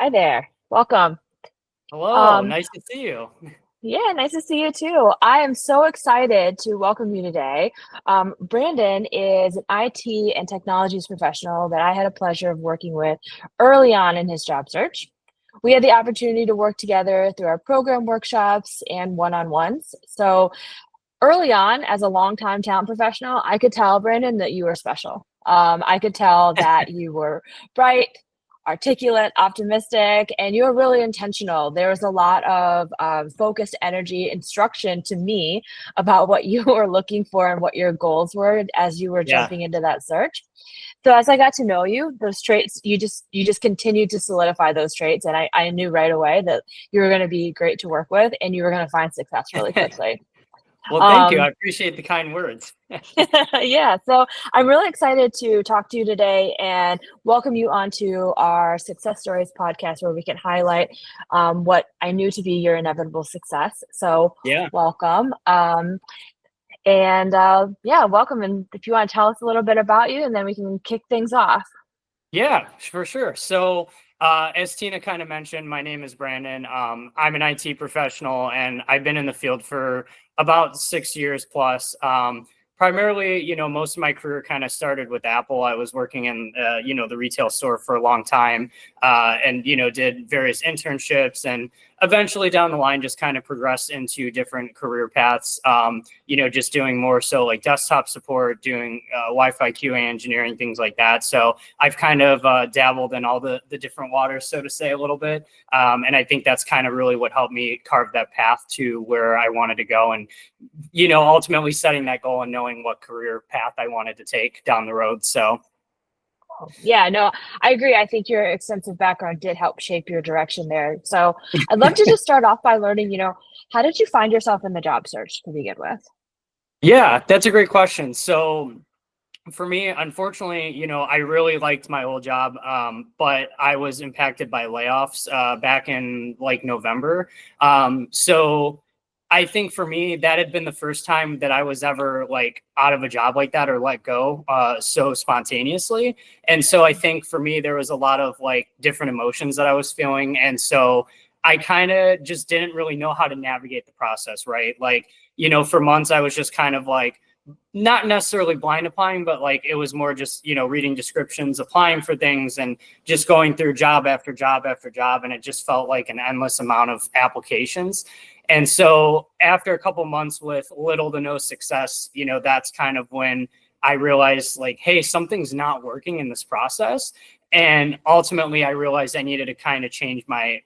Hi there. Welcome. Hello, Um, nice to see you. yeah, nice to see you too. I am so excited to welcome you today. Brandon is an IT and technologies professional that I had a pleasure of working with early on in his job search. We had the opportunity to work together through our program workshops and one-on-ones. So early on, as a longtime talent professional, I could tell, Brandon, that you were special. I could tell that you were bright, articulate, optimistic, and you were really intentional. There was a lot of focused energy, instruction to me about what you were looking for and what your goals were as you were Yeah. jumping into that search. So as I got to know you, those traits, you just continued to solidify those traits. And I knew right away that you were going to be great to work with and you were going to find success really quickly. Well, thank you. I Um, appreciate the kind words. yeah, so I'm really excited to talk to you today and welcome you onto our Success Stories podcast where we can highlight what I knew to be your inevitable success. So, Yeah. welcome. Yeah, welcome. And if you want to tell us a little bit about you, and then we can kick things off. Yeah, for sure. So, as Tina kind of mentioned, my name is Brandon. I'm an IT professional, and I've been in the field for about 6 years plus. Primarily, most of my career kind of started with Apple. I was working in, the retail store for a long time, and did various internships, and eventually down the line just kind of progressed into different career paths. Just doing more so like desktop support, doing Wi-Fi QA engineering, things like that. So I've kind of dabbled in all the different waters, so to say, a little bit. And I think that's kind of really what helped me carve that path to where I wanted to go. And, ultimately setting that goal and knowing what career path I wanted to take down the road. So, Yeah, no, I agree. I think your extensive background did help shape your direction there. So I'd love to just start off by learning, how did you find yourself in the job search to begin with? yeah, that's a great question. So, for me, unfortunately, I really liked my old job, but I was impacted by layoffs back in like November. So I think for me, that had been the first time that I was ever like out of a job like that or let go so spontaneously. And so I think for me, there was a lot of like different emotions that I was feeling. And so I kind of just didn't really know how to navigate the process, right? Like, for months, I was just kind of like, not necessarily blind applying, but like it was more just, reading descriptions, applying for things and just going through job after job after job. And it just felt like an endless amount of applications. And so after a couple months with little to no success, that's kind of when I realized like, hey, something's not working in this process. And ultimately I realized I needed to kind of change my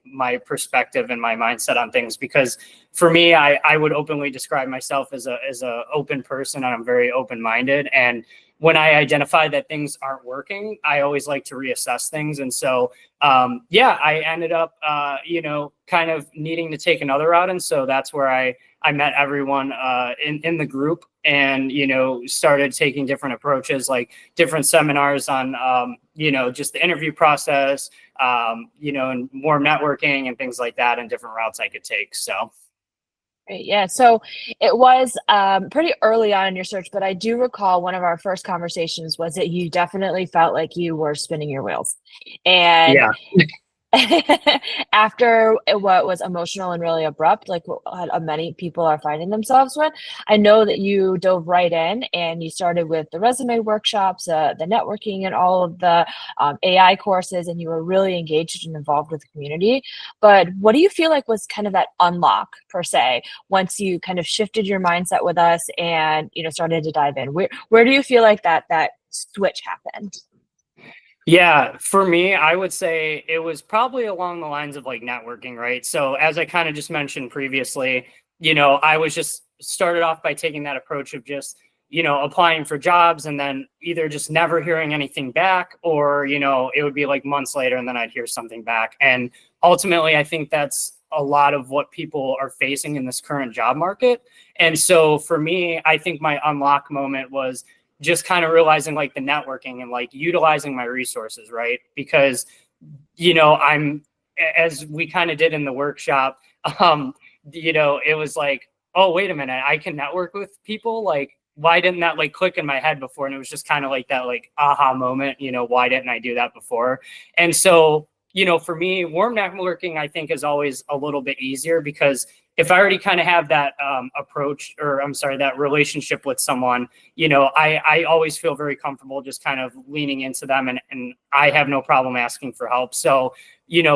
perspective and my mindset on things, because for me, I would openly describe myself as a open person, and I'm very open-minded. And when I identify that things aren't working, I always like to reassess things. And so, I ended up, kind of needing to take another route. And so that's where I met everyone in the group and, started taking different approaches, like different seminars on, just the interview process, and more networking and things like that, and different routes I could take. So. Right, yeah, so it was pretty early on in your search, but I do recall one of our first conversations was that you definitely felt like you were spinning your wheels. And Yeah. after what was emotional and really abrupt, like what many people are finding themselves with, I know that you dove right in and you started with the resume workshops, the networking, and all of the AI courses, and you were really engaged and involved with the community. But what do you feel like was kind of that unlock per se once you kind of shifted your mindset with us and started to dive in? Where do you feel like that switch happened? Yeah, for me, I would say it was probably along the lines of like networking, right? So as I kind of just mentioned previously, I was just started off by taking that approach of just, applying for jobs and then either just never hearing anything back, or, it would be like months later and then I'd hear something back. And ultimately, I think that's a lot of what people are facing in this current job market. And so for me, I think my unlock moment was just kind of realizing like the networking and like utilizing my resources, right? Because, I'm, as we kind of did in the workshop, it was like, oh, wait a minute, I can network with people. Like, why didn't that like click in my head before? And it was just kind of like that like aha moment, why didn't I do that before? And so for me, warm networking, I think, is always a little bit easier because if I already kind of have that approach, or I'm sorry, that relationship with someone, I always feel very comfortable just kind of leaning into them, and I have no problem asking for help. So,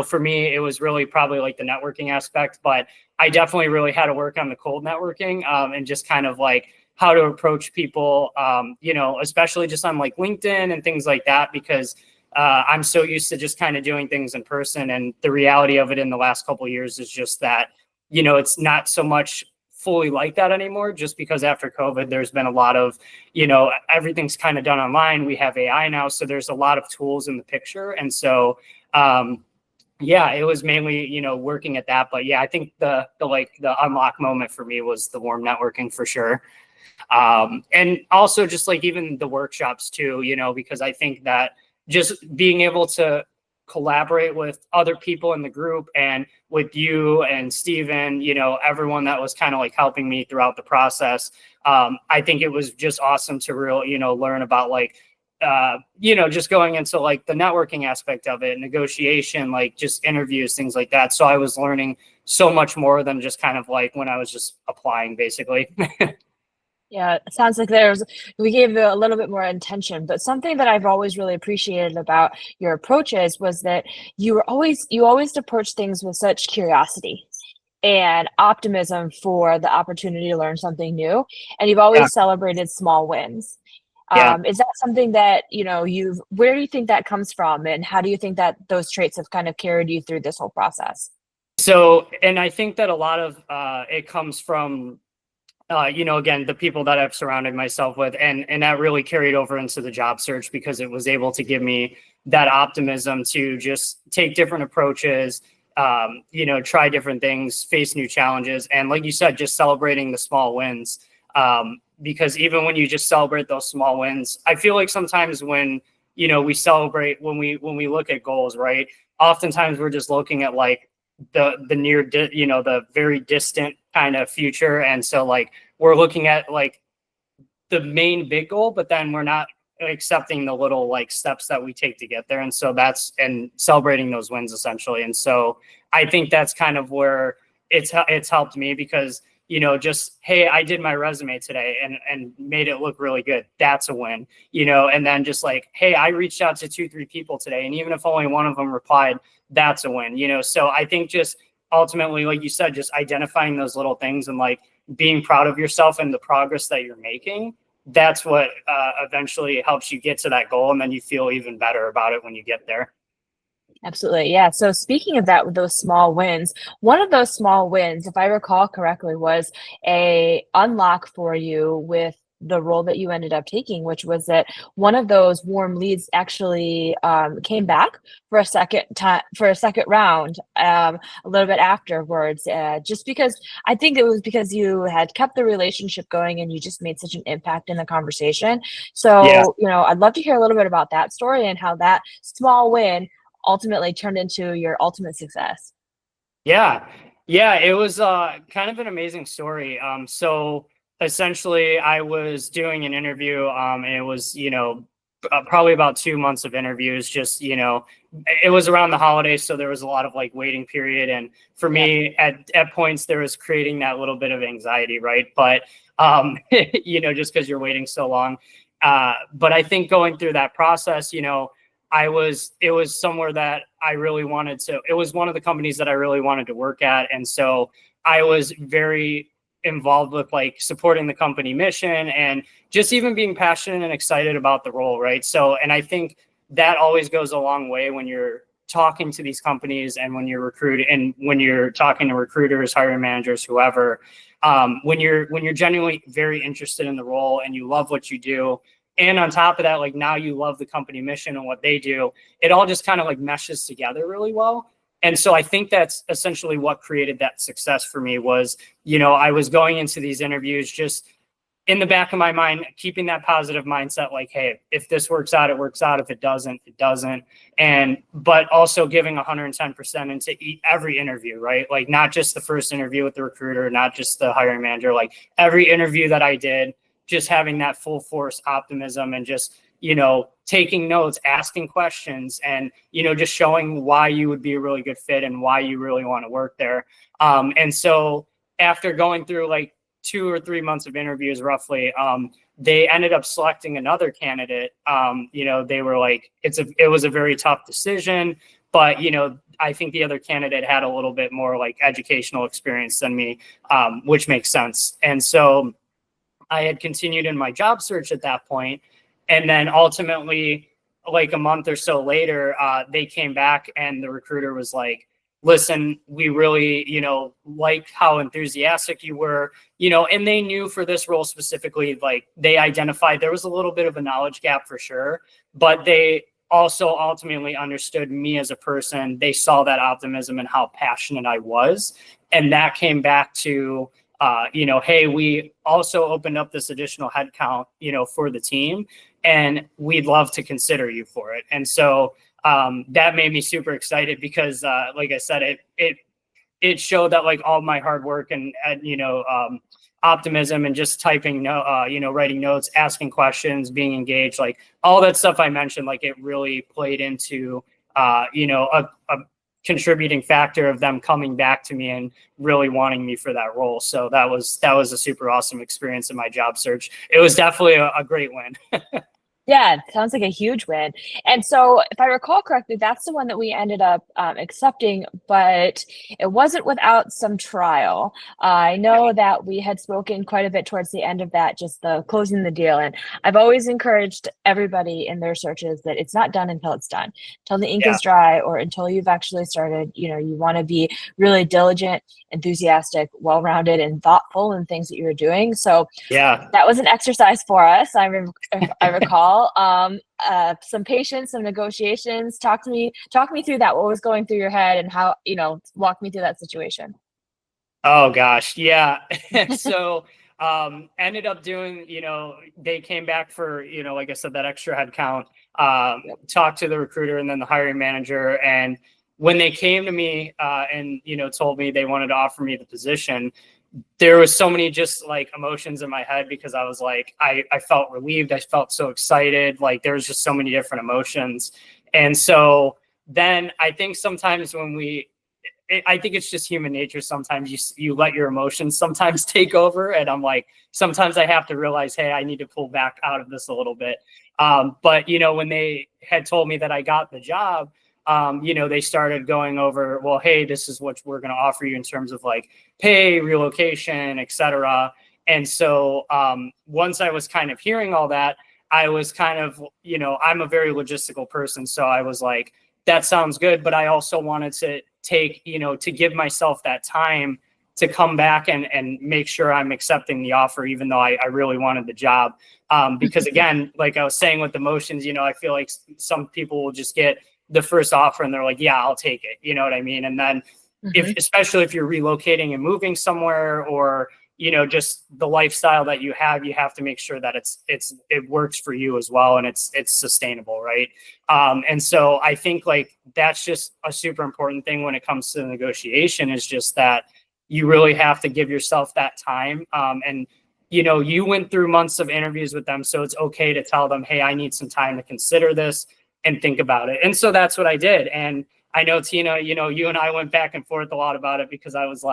for me, it was really probably like the networking aspect, but I definitely really had to work on the cold networking, and just kind of like how to approach people, especially just on like LinkedIn and things like that, because I'm so used to just kind of doing things in person. And the reality of it in the last couple of years is just that, it's not so much fully like that anymore, just because after COVID, there's been a lot of, everything's kind of done online. We have AI now. So there's a lot of tools in the picture. And so, yeah, it was mainly, working at that. But yeah, I think the unlock moment for me was the warm networking for sure. And also just like even the workshops too, because I think that just being able to collaborate with other people in the group and with you and Steven, everyone that was kind of like helping me throughout the process. I think it was just awesome to learn about like, just going into like the networking aspect of it, negotiation, like just interviews, things like that. So I was learning so much more than just kind of like when I was just applying basically. Yeah, it sounds like we gave it a little bit more intention, but something that I've always really appreciated about your approaches was that you always approach things with such curiosity and optimism for the opportunity to learn something new. And you've Yeah. always celebrated small wins. Yeah. Is that something that, where do you think that comes from? And how do you think that those traits have kind of carried you through this whole process? So, and I think that a lot of it comes from again, the people that I've surrounded myself with, and that really carried over into the job search because it was able to give me that optimism to just take different approaches, try different things, face new challenges. And like you said, just celebrating the small wins. Because even when you just celebrate those small wins, I feel like sometimes when, we celebrate, when we look at goals, right? Oftentimes we're just looking at like the near, the very distant kind of future. And so like, we're looking at like the main big goal, but then we're not accepting the little like steps that we take to get there. And so and celebrating those wins essentially. And so I think that's kind of where it's helped me because, just, hey, I did my resume today and made it look really good. That's a win, and then just like, hey, I reached out to 2-3 people today. And even if only one of them replied, that's a win, So I think just ultimately, like you said, just identifying those little things and like being proud of yourself and the progress that you're making, that's what eventually helps you get to that goal. And then you feel even better about it when you get there. Absolutely. Yeah. So speaking of that, with those small wins, one of those small wins, if I recall correctly, was a unlock for you with the role that you ended up taking, which was that one of those warm leads actually came back for a second round a little bit afterwards, just because I think it was because you had kept the relationship going and you just made such an impact in the conversation. Yeah. So, I'd love to hear a little bit about that story and how that small win ultimately turned into your ultimate success. Yeah. Yeah. It was kind of an amazing story. So essentially I was doing an interview, and it was, probably about 2 months of interviews, just, it was around the holidays. So there was a lot of like waiting period. And for me at points, there was creating that little bit of anxiety. Right. But, just because you're waiting so long. But I think going through that process, it was somewhere that I really wanted to, it was one of the companies that I really wanted to work at. And so I was very involved with like supporting the company mission and just even being passionate and excited about the role. Right. So, and I think that always goes a long way when you're talking to these companies and when you're recruiting and when you're talking to recruiters, hiring managers, whoever, when you're genuinely very interested in the role and you love what you do. And on top of that, like now you love the company mission and what they do, it all just kind of like meshes together really well. And so I think that's essentially what created that success for me was, I was going into these interviews just in the back of my mind, keeping that positive mindset, like, hey, if this works out, it works out. If it doesn't, it doesn't. But also giving 110% into every interview, right? Like not just the first interview with the recruiter, not just the hiring manager, like every interview that I did, just having that full force optimism and just, taking notes, asking questions, and, just showing why you would be a really good fit and why you really want to work there. And so after going through like 2 or 3 months of interviews, roughly, they ended up selecting another candidate. They were like, it was a very tough decision, but, I think the other candidate had a little bit more like educational experience than me, which makes sense. And so I had continued in my job search at that point. And then ultimately, like a month or so later, they came back and the recruiter was like, listen, we really, like how enthusiastic you were, and they knew for this role specifically, like they identified there was a little bit of a knowledge gap for sure, but they also ultimately understood me as a person. They saw that optimism and how passionate I was. And that came back to, hey, we also opened up this additional headcount, for the team, and we'd love to consider you for it. And so that made me super excited because, like I said, it showed that like all my hard work and optimism and just typing, writing notes, asking questions, being engaged, like all that stuff I mentioned, like it really played into, a contributing factor of them coming back to me and really wanting me for that role. So that was a super awesome experience in my job search. It was definitely a great win. Yeah, it sounds like a huge win. And so, if I recall correctly, that's the one that we ended up accepting, but it wasn't without some trial. I know that we had spoken quite a bit towards the end of that, just the closing the deal. And I've always encouraged everybody in their searches that it's not done until it's done, until the ink is dry, or until you've actually started. You want to be really diligent, enthusiastic, well-rounded, and thoughtful in things that you're doing. So that was an exercise for us. I recall. Some patience, some negotiations. Talk me through that. What was going through your head and how, walk me through that situation. Oh gosh. Yeah. So, ended up doing, they came back for, like I said, that extra headcount, talked to the recruiter and then the hiring manager. And when they came to me, and, told me they wanted to offer me the position, there was so many just like emotions in my head because I was like, I felt relieved. I felt so excited. Like there was just so many different emotions. And so then I think sometimes I think it's just human nature. Sometimes you let your emotions sometimes take over. And I'm like, sometimes I have to realize, hey, I need to pull back out of this a little bit. But when they had told me that I got the job, they started going over, well, hey, this is what we're going to offer you in terms of like pay, relocation, et cetera. And so once I was kind of hearing all that, I was kind of, I'm a very logistical person. So I was like, that sounds good. But I also wanted to take, to give myself that time to come back and make sure I'm accepting the offer, even though I really wanted the job. Because again, like I was saying with emotions, I feel like some people will just get the first offer and they're like, yeah, I'll take it. You know what I mean? And then especially if you're relocating and moving somewhere or, just the lifestyle that you have to make sure that it works for you as well. And it's sustainable. Right. And so I think like, that's just a super important thing when it comes to the negotiation is just that you really have to give yourself that time. And you went through months of interviews with them. So it's okay to tell them, hey, I need some time to consider this and think about it. And so that's what I did. And I know, Tina, you and I went back and forth a lot about it because I was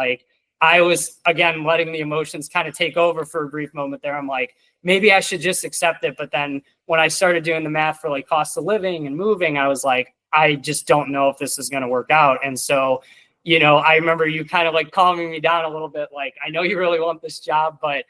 again, letting the emotions kind of take over for a brief moment there. I'm like, maybe I should just accept it. But then when I started doing the math for like cost of living and moving, I was like, I just don't know if this is going to work out. And so, I remember you kind of like calming me down a little bit. Like, I know you really want this job, but,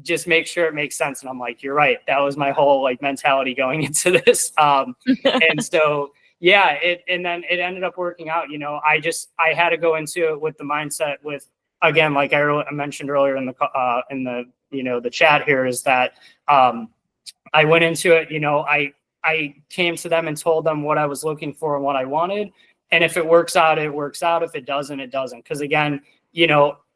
just make sure it makes sense. And I'm like, you're right. That was my whole like mentality going into this. And so, yeah, and then it ended up working out. I had to go into it with the mindset with, again, like I mentioned earlier in the chat here is that, I went into it, I came to them and told them what I was looking for and what I wanted. And if it works out, it works out. If it doesn't, it doesn't. Because again,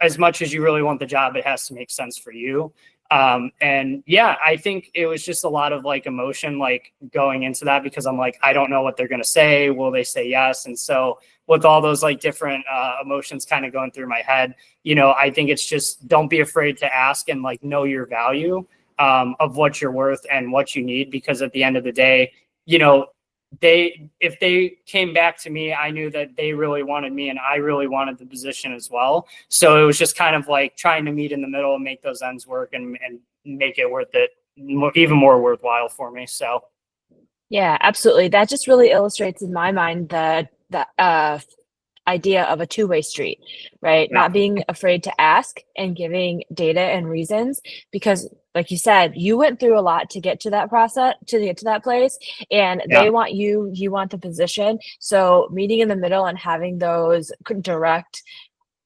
as much as you really want the job, it has to make sense for you. And yeah, I think it was just a lot of like emotion, like going into that because I'm like, I don't know what they're going to say. Will they say yes? And so with all those like different emotions kind of going through my head, I think it's just don't be afraid to ask and like know your value. of what you're worth and what you need, because at the end of the day, if they came back to me, I knew that they really wanted me and I really wanted the position as well. So it was just kind of like trying to meet in the middle and make those ends work and make it worth it, even more worthwhile for me. So Yeah, absolutely. That just really illustrates in my mind the idea of a two-way street, right? yeah, Not being afraid to ask and giving data and reasons, because like you said, you went through a lot to get to that process, to get to that place, and yeah, they want you, you want the position. So meeting in the middle and having those direct,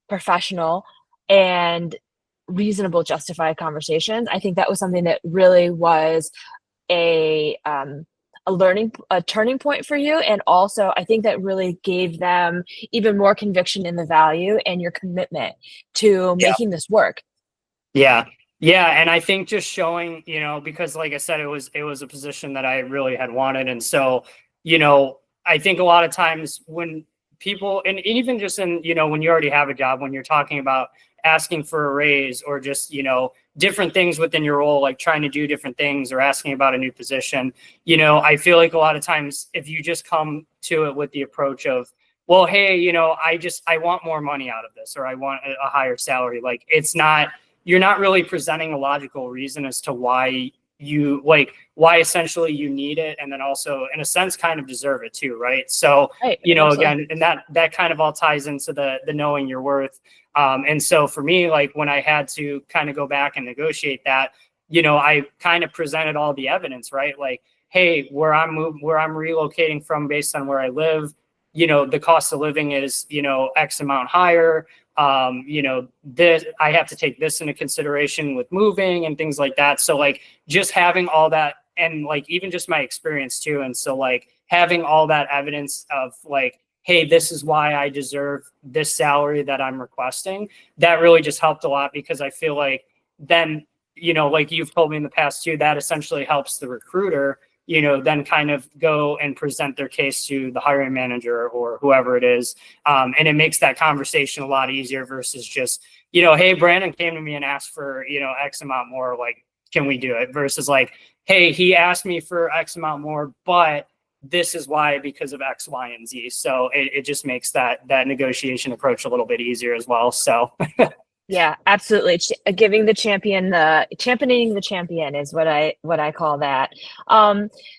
professional, and reasonable, justified conversations, I think that was something that really was a a turning point for you, and also I think that really gave them even more conviction in the value and your commitment to yeah. making this work. Yeah. Yeah. And I think just showing, because like I said, it was a position that I really had wanted. And so, I think a lot of times when people, and even just in, when you already have a job, when you're talking about asking for a raise or just, different things within your role, like trying to do different things or asking about a new position, I feel like a lot of times if you just come to it with the approach of, well, hey, I want more money out of this, or I want a higher salary. Like you're not really presenting a logical reason as to why why essentially you need it, and then also in a sense kind of deserve it too, right? So Right. Absolutely. again, and that kind of all ties into the knowing your worth. And so for me, like when I had to kind of go back and negotiate that, I kind of presented all the evidence, right? Like, hey, where I'm relocating from based on where I live, the cost of living is X amount higher. This, I have to take this into consideration with moving and things like that. So like just having all that, and like even just my experience too. And so like having all that evidence of like, hey, this is why I deserve this salary that I'm requesting, that really just helped a lot, because I feel like then, like you've told me in the past too, that essentially helps the recruiter, then kind of go and present their case to the hiring manager or whoever it is. And it makes that conversation a lot easier versus just, hey, Brandon came to me and asked for, X amount more, like, can we do it? Versus like, hey, he asked me for X amount more, but this is why, because of X, Y, and Z. So it just makes that negotiation approach a little bit easier as well. So Yeah, absolutely. Giving the champion the championing the champion is what I call that.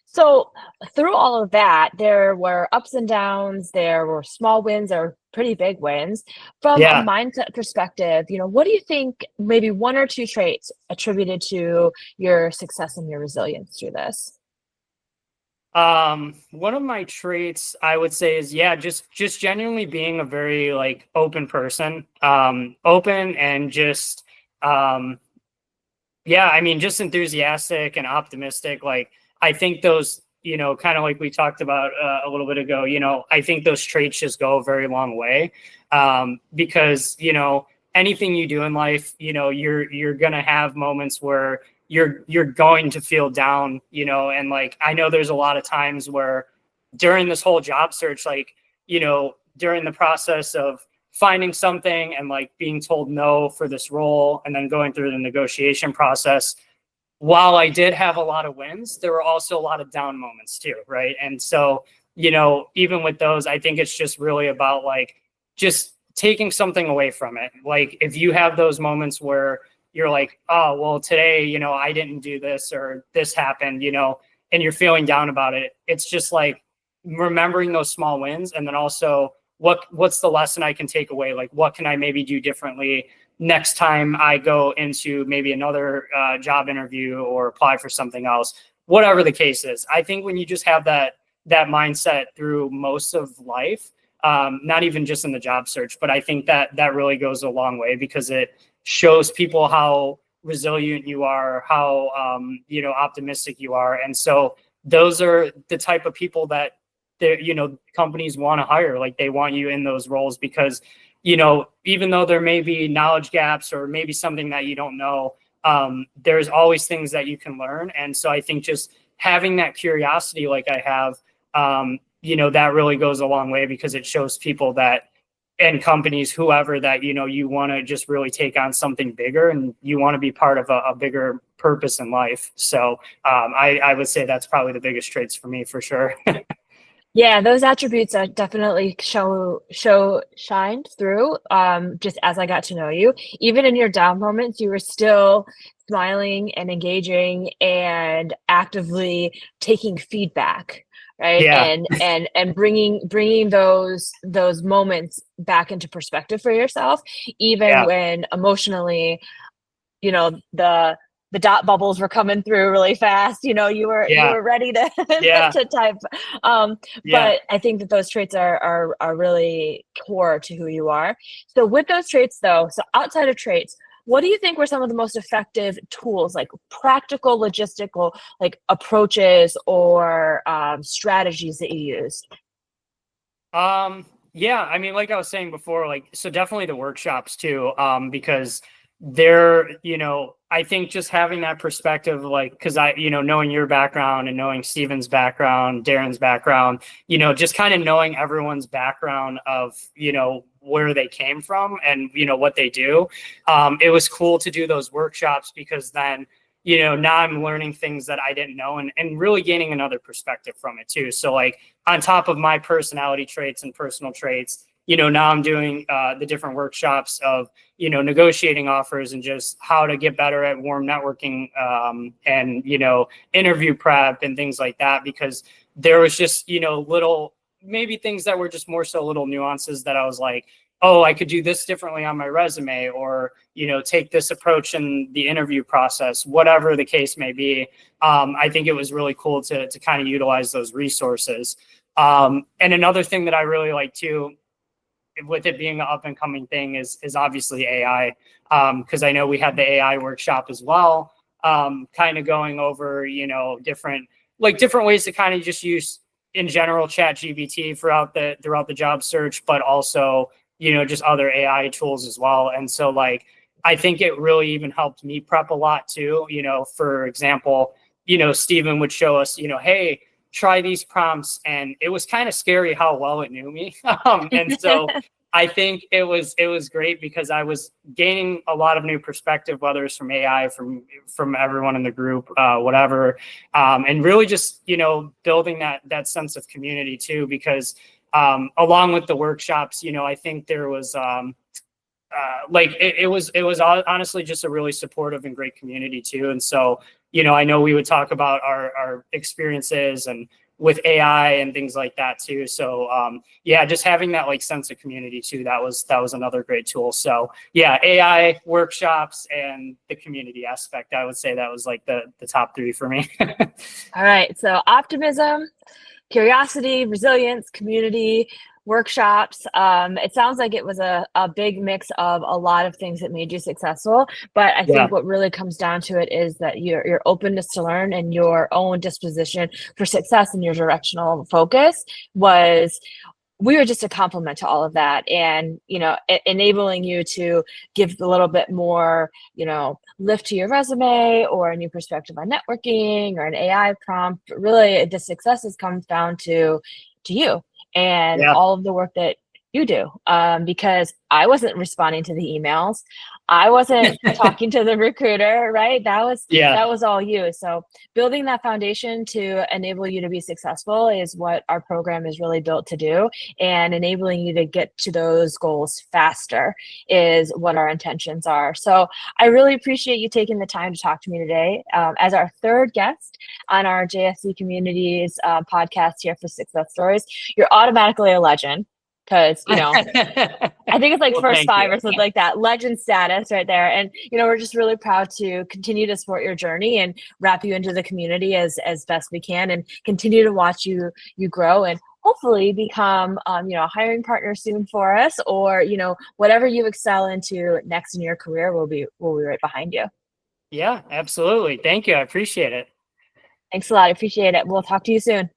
So through all of that, there were ups and downs, there were small wins or pretty big wins. From a yeah. mindset perspective, what do you think maybe one or two traits attributed to your success and your resilience through this? One of my traits I would say is, yeah, just genuinely being a very like open person, open and just, yeah, I mean, just enthusiastic and optimistic. Like, I think those, kind of like we talked about a little bit ago, I think those traits just go a very long way. Because, anything you do in life, you're going to have moments where you're going to feel down, and like, I know there's a lot of times where during this whole job search, like, during the process of finding something and like being told no for this role and then going through the negotiation process, while I did have a lot of wins, there were also a lot of down moments too, right? And so, even with those, I think it's just really about like just taking something away from it. Like if you have those moments where you're like, oh, well, today, I didn't do this or this happened, and you're feeling down about it. It's just like remembering those small wins, and then also what's the lesson I can take away? Like, what can I maybe do differently next time I go into maybe another job interview or apply for something else, whatever the case is. I think when you just have that mindset through most of life, not even just in the job search, but I think that really goes a long way, because it shows people how resilient you are, how optimistic you are. And so those are the type of people that companies want to hire. Like they want you in those roles because even though there may be knowledge gaps or maybe something that you don't know, there's always things that you can learn. And so I think just having that curiosity like I have, that really goes a long way, because it shows people that and companies, whoever, that, you want to just really take on something bigger and you want to be part of a bigger purpose in life. So I would say that's probably the biggest traits for me, for sure. Yeah, those attributes are definitely shined through. Just as I got to know you, even in your down moments, you were still smiling and engaging and actively taking feedback, right? Yeah, And bringing those moments back into perspective for yourself, even yeah, when emotionally, the dot bubbles were coming through really fast. You yeah, were ready to yeah, to type. Um, yeah. but I think that those traits are really core to who you are. So with those traits though, so outside of traits, what do you think were some of the most effective tools, like practical logistical like approaches or strategies that you used? Yeah, I mean, like I was saying before, like, so definitely the workshops too, because they're, I think just having that perspective, like, because knowing your background and knowing Steven's background, Darren's background, just kind of knowing everyone's background of, where they came from and, what they do. It was cool to do those workshops because then, now I'm learning things that I didn't know and really gaining another perspective from it too. So like, on top of my personality traits and personal traits, now I'm doing the different workshops of, negotiating offers and just how to get better at warm networking, and, interview prep and things like that, because there was just, little, maybe things that were just more so little nuances that I was like, oh, I could do this differently on my resume, or, take this approach in the interview process, whatever the case may be. I think it was really cool to kind of utilize those resources. And another thing that I really like too, with it being an up and coming thing, is obviously AI. Because I know we had the AI workshop as well, kind of going over, different ways to kind of just use in general chat GBT throughout the job search, but also, just other AI tools as well. And so like, I think it really even helped me prep a lot too. For example, Stephen would show us, hey, try these prompts, and it was kind of scary how well it knew me. And so I think it was great because I was gaining a lot of new perspective, whether it's from AI, from everyone in the group, whatever, and really just building that sense of community too. Because along with the workshops, I think there was it was honestly just a really supportive and great community too. And so, I know we would talk about our experiences and with AI and things like that too. So yeah, just having that like sense of community too, that was another great tool. So yeah, AI, workshops, and the community aspect, I would say that was like the top three for me. All right, so optimism, curiosity, resilience, community, workshops. It sounds like it was a big mix of a lot of things that made you successful. But I Yeah, think what really comes down to it is that your openness to learn and your own disposition for success and your directional focus was we were just a complement to all of that, and enabling you to give a little bit more lift to your resume or a new perspective on networking or an AI prompt. Really the successes comes down to you and yeah, all of the work that you do, because I wasn't responding to the emails, I wasn't talking to the recruiter, right? that was yeah. that was all you. So building that foundation to enable you to be successful is what our program is really built to do, and enabling you to get to those goals faster is what our intentions are. So I really appreciate you taking the time to talk to me today, as our third guest on our JSC Communities podcast here for Success Stories. You're automatically a legend because I think it's like Well, first thank five you. or something like that. Legend status right there. And we're just really proud to continue to support your journey and wrap you into the community as best we can, and continue to watch you grow and hopefully become a hiring partner soon for us, or whatever you excel into next in your career, we'll be right behind you. Yeah, absolutely. Thank you. I appreciate it. Thanks a lot. I appreciate it. We'll talk to you soon.